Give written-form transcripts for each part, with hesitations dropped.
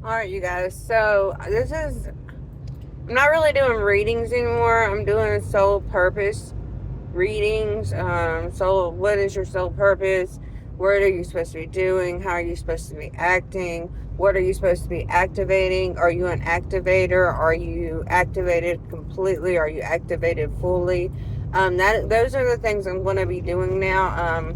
Alright, you guys. So, I'm not really doing readings anymore. I'm doing soul purpose readings. What is your soul purpose? What are you supposed to be doing? How are you supposed to be acting? What are you supposed to be activating? Are you an activator? Are you activated completely? Are you activated fully? Those are the things I'm going to be doing now.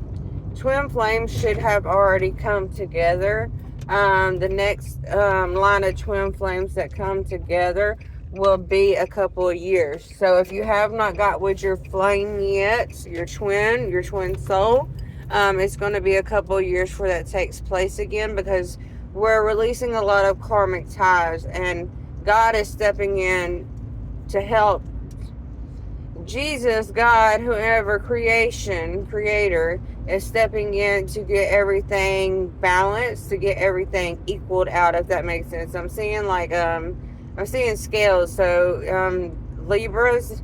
Twin flames should have already come together. The next line of twin flames that come together will be a couple of years. So if you have not got with your flame yet, your twin soul, it's going to be a couple of years before that takes place again, because we're releasing a lot of karmic ties, and God is stepping in to help. Jesus, God, whoever, creator, is stepping in to get everything balanced, to get everything equaled out, if that makes sense. I'm seeing scales. So, Librans,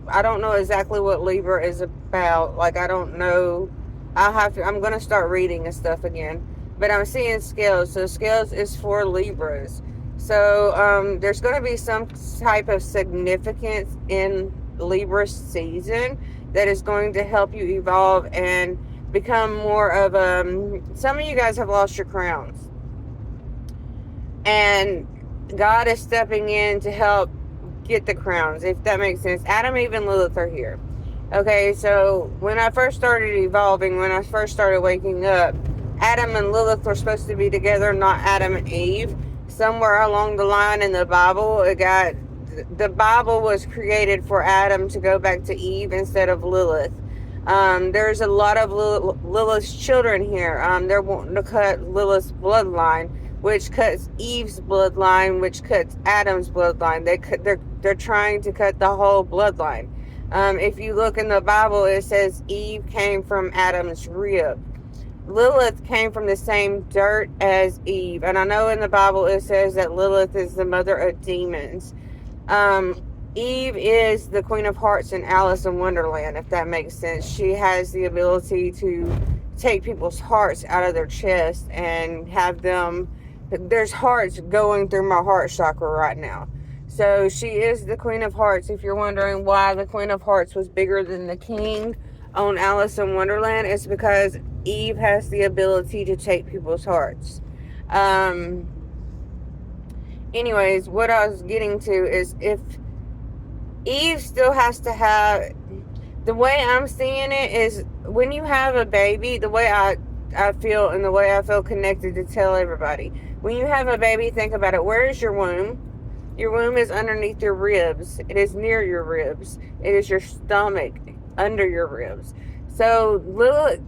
I don't know exactly what Libra is about. Like, I don't know. I'm going to start reading and stuff again. But I'm seeing scales. So, scales is for Libras. So, there's going to be some type of significance in Libra season that is going to help you evolve and become more of some of you guys have lost your crowns. And God is stepping in to help get the crowns, if that makes sense. Adam, Eve, and Lilith are here. Okay, so when I first started evolving, when I first started waking up, Adam and Lilith were supposed to be together, not Adam and Eve. Somewhere along the line in the Bible was created for Adam to go back to Eve instead of Lilith. There's a lot of Lilith's children here. They're wanting to cut Lilith's bloodline, which cuts Eve's bloodline, which cuts Adam's bloodline. They're trying to cut the whole bloodline. If you look in the Bible, it says Eve came from Adam's rib. Lilith came from the same dirt as Eve. And I know in the Bible it says that Lilith is the mother of demons. Um, Eve is the Queen of Hearts in Alice in Wonderland, if that makes sense. She has the ability to take people's hearts out of their chest and have them. There's hearts going through my heart chakra right now. So she is the Queen of Hearts. If you're wondering why the Queen of Hearts was bigger than the King on Alice in Wonderland, it's because Eve has the ability to take people's hearts. Um, Anyways, what I was getting to is, if Eve still has to have, the way I'm seeing it is, when you have a baby, the way I feel, and the way I feel connected to tell everybody, when you have a baby, think about it. Where is your womb? Your womb is underneath your ribs. It is near your ribs. It is your stomach, under your ribs. So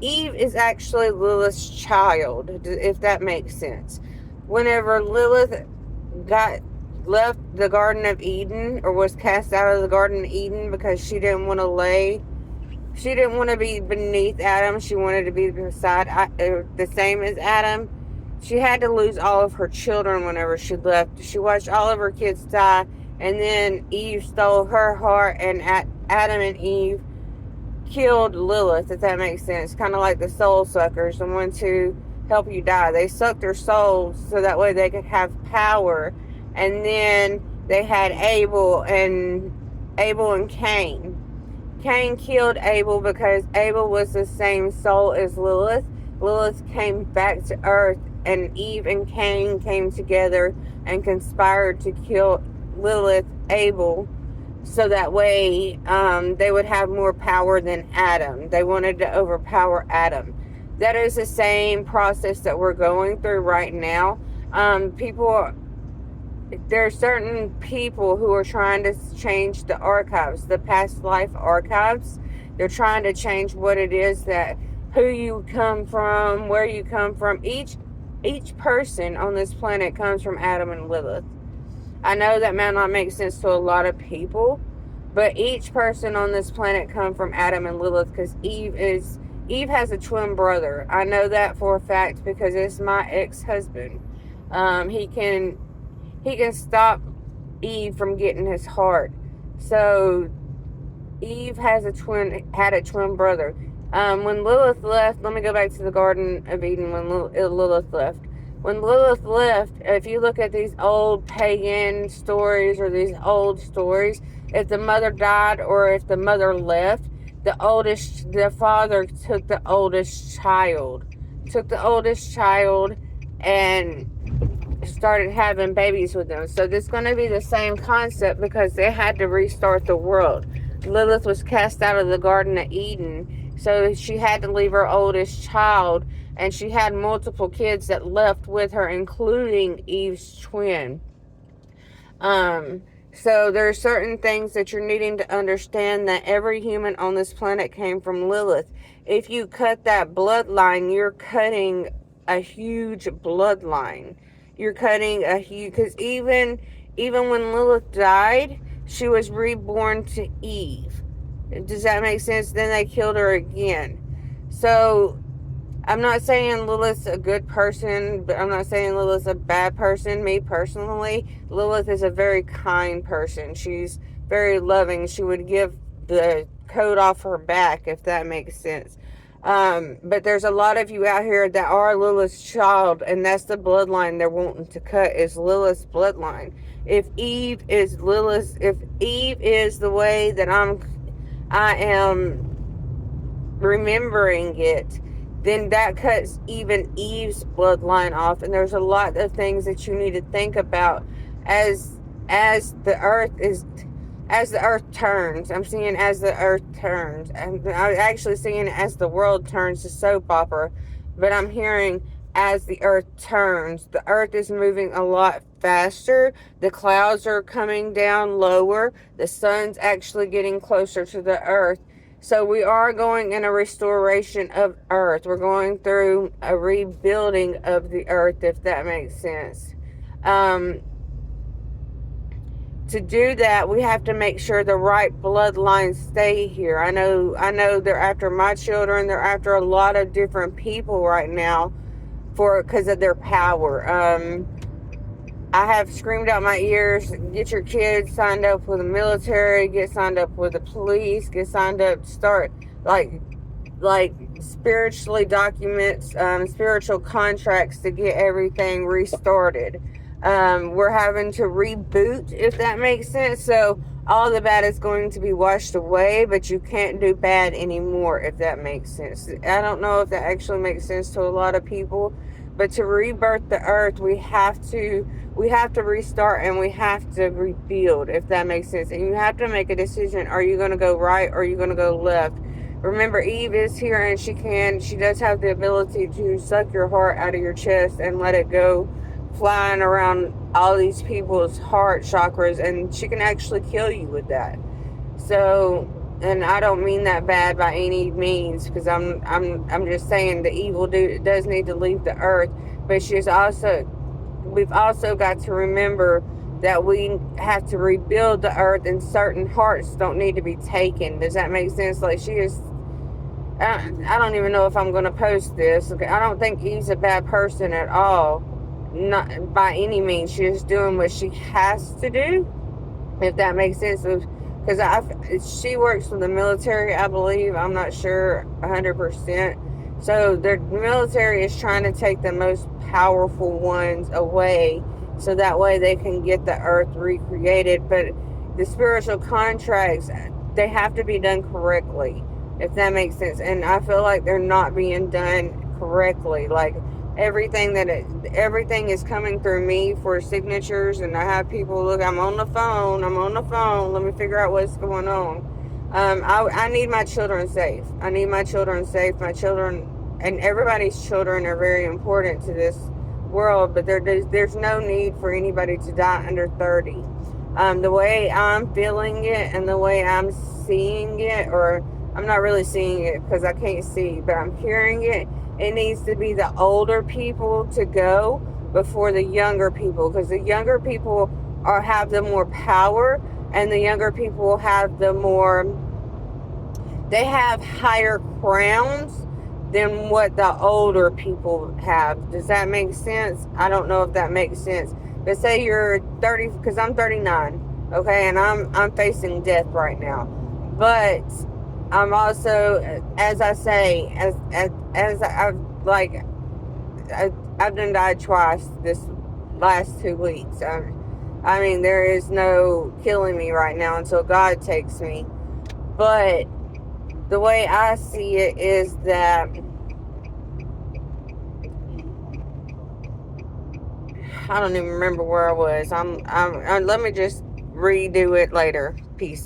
Eve is actually Lilith's child, if that makes sense. Whenever Lilith got left the Garden of Eden, or was cast out of the Garden of Eden because she didn't want to be beneath Adam. She wanted to be beside, the same as Adam. She had to lose all of her children whenever she left. She watched all of her kids die, and then Eve stole her heart, and Adam and Eve killed Lilith, if that makes sense. Kind of like the soul suckers, the ones who help you die. They sucked their souls so that way they could have power. And then they had Abel and Cain. Cain killed Abel because Abel was the same soul as Lilith. Lilith came back to earth, and Eve and Cain came together and conspired to kill Abel, so that way they would have more power than Adam. They wanted to overpower Adam. That is the same process that we're going through right now. There are certain people who are trying to change the archives, the past life archives. They're trying to change what it is, that who you come from, where you come from. Each person on this planet comes from Adam and Lilith. I know that may not make sense to a lot of people, but each person on this planet comes from Adam and Lilith, because Eve has a twin brother. I know that for a fact because it's my ex-husband. He can stop Eve from getting his heart. So Eve had a twin brother. When Lilith left, let me go back to the Garden of Eden. When Lilith left, when Lilith left, if you look at these old pagan stories or these old stories, if the mother died or if the mother left, the father took the oldest child and started having babies with them. So this is going to be the same concept because they had to restart the world. Lilith was cast out of the Garden of Eden, so she had to leave her oldest child, and she had multiple kids that left with her, including Eve's twin. Um, so there are certain things that you're needing to understand, that every human on this planet came from Lilith. If you cut that bloodline, you're cutting a huge bloodline. You're cutting a huge, because even when Lilith died, she was reborn to Eve. Does that make sense? Then they killed her again. So I'm not saying Lilith's a good person, but I'm not saying Lilith's a bad person. Me personally, Lilith is a very kind person. She's very loving. She would give the coat off her back, if that makes sense. But there's a lot of you out here that are Lilith's child, and that's the bloodline they're wanting to cut, is Lilith's bloodline. If Eve is the way that I am remembering it, then that cuts even Eve's bloodline off. And there's a lot of things that you need to think about as the earth turns. I'm seeing as the earth turns. I'm actually seeing as the world turns, to soap opera, but I'm hearing as the earth turns. The earth is moving a lot faster. The clouds are coming down lower. The sun's actually getting closer to the earth. So we are going in a restoration of earth. We're going through a rebuilding of the earth, if that makes sense. To do that, we have to make sure the right bloodlines stay here. I know they're after my children. They're after a lot of different people right now because of their power. I have screamed out my ears, get your kids signed up with the military, get signed up with the police, get signed up, start like spiritually documents, spiritual contracts to get everything restarted. We're having to reboot, if that makes sense. So all the bad is going to be washed away, but you can't do bad anymore, if that makes sense. I don't know if that actually makes sense to a lot of people, but to rebirth the earth, we have to restart and we have to rebuild, if that makes sense. And you have to make a decision. Are you going to go right or are you going to go left? Remember, Eve is here, and she does have the ability to suck your heart out of your chest and let it go flying around all these people's heart chakras, and she can actually kill you with that. So, and I don't mean that bad by any means, because I'm just saying the evil does need to leave the earth. But we've also got to remember that we have to rebuild the earth, and certain hearts don't need to be taken. Does that make sense? Like, I don't even know if I'm going to post this. Okay, I don't think Eve's a bad person at all. Not by any means. She's doing what she has to do, if that makes sense. Because she works for the military, I believe. I'm not sure 100%. So the military is trying to take the most powerful ones away, so that way they can get the earth recreated. But the spiritual contracts, they have to be done correctly, if that makes sense. And I feel like they're not being done correctly. Like, everything is coming through me for signatures, and I have people look. I'm on the phone. Let me figure out what's going on. I need my children safe. My children and everybody's children are very important to this world, but there's no need for anybody to die under 30. The way I'm feeling it and the way I'm seeing it, or I'm not really seeing it because I can't see, but I'm hearing it. It needs to be the older people to go before the younger people, because the younger people have the more power, and the younger people have they have higher crowns than what the older people have. Does that make sense? I don't know if that makes sense. But say you're 30, because I'm 39, okay, and I'm facing death right now. But I'm also, as I say, as I like, I've done died twice this last 2 weeks. I mean, there is no killing me right now until God takes me. But the way I see it is that I don't even remember where I was. Let me just redo it later. Peace.